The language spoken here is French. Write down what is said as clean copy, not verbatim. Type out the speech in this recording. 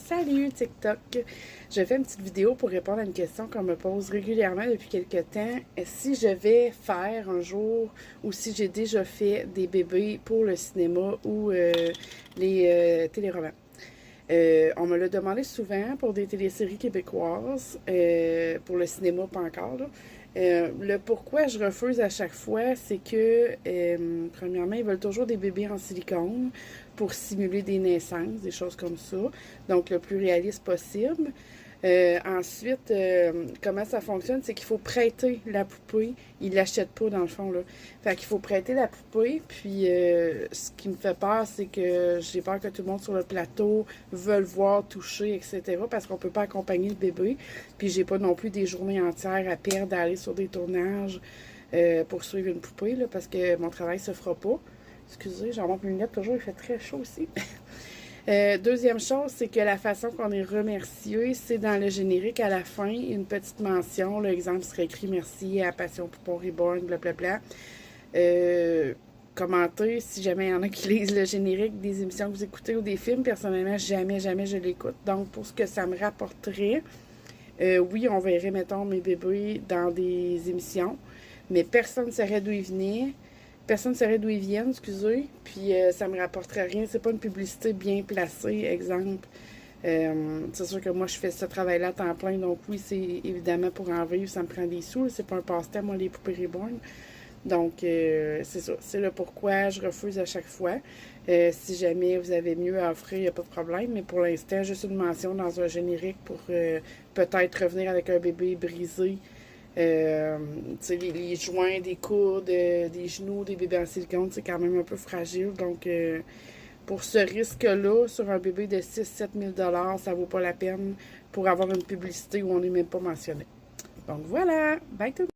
Salut TikTok! Je fais une petite vidéo pour répondre à une question qu'on me pose régulièrement depuis quelques temps. Si je vais faire un jour ou si j'ai déjà fait des bébés pour le cinéma ou les téléromans. On me l'a demandé souvent pour des téléséries québécoises, pour le cinéma pas encore, là. Le pourquoi je refuse à chaque fois, c'est que, premièrement, ils veulent toujours des bébés en silicone pour simuler des naissances, des choses comme ça. Donc, le plus réaliste possible. Ensuite, comment ça fonctionne, c'est qu'il faut prêter la poupée. Ils l'achètent pas, dans le fond, là. Fait qu'il faut prêter la poupée. Puis, ce qui me fait peur, c'est que j'ai peur que tout le monde sur le plateau veuille voir, toucher, etc. Parce qu'on peut pas accompagner le bébé. Puis, j'ai pas non plus des journées entières à perdre à aller sur des tournages pour suivre une poupée, là, parce que mon travail se fera pas. Excusez, j'en monte mes lunettes toujours, il fait très chaud aussi. Deuxième chose, c'est que la façon qu'on est remercié, c'est dans le générique à la fin, une petite mention. L'exemple serait écrit merci à Passion Poupon Reborn, blablabla. Commentez si jamais il y en a qui lisent le générique des émissions que vous écoutez ou des films. Personnellement, jamais je l'écoute. Donc, pour ce que ça me rapporterait, oui, on verrait, mettons, mes bébés dans des émissions, mais personne ne saurait d'où ils venaient. Personne ne saurait d'où ils viennent, excusez. Puis ça me rapporterait rien. C'est pas une publicité bien placée, exemple. C'est sûr que moi, je fais ce travail-là à temps plein. Donc oui, c'est évidemment pour en vivre, ça me prend des sous. C'est pas un passe-temps, moi, les poupées reborn. Donc, c'est ça. C'est le pourquoi je refuse à chaque fois. Si jamais vous avez mieux à offrir, il n'y a pas de problème. Mais pour l'instant, juste une mention dans un générique pour peut-être revenir avec un bébé brisé. Les joints des coudes, des genoux, des bébés en silicone, c'est quand même un peu fragile. Donc, pour ce risque-là, sur un bébé de 6-7 000 ça vaut pas la peine pour avoir une publicité où on n'est même pas mentionné. Donc, voilà. Bye tout le monde!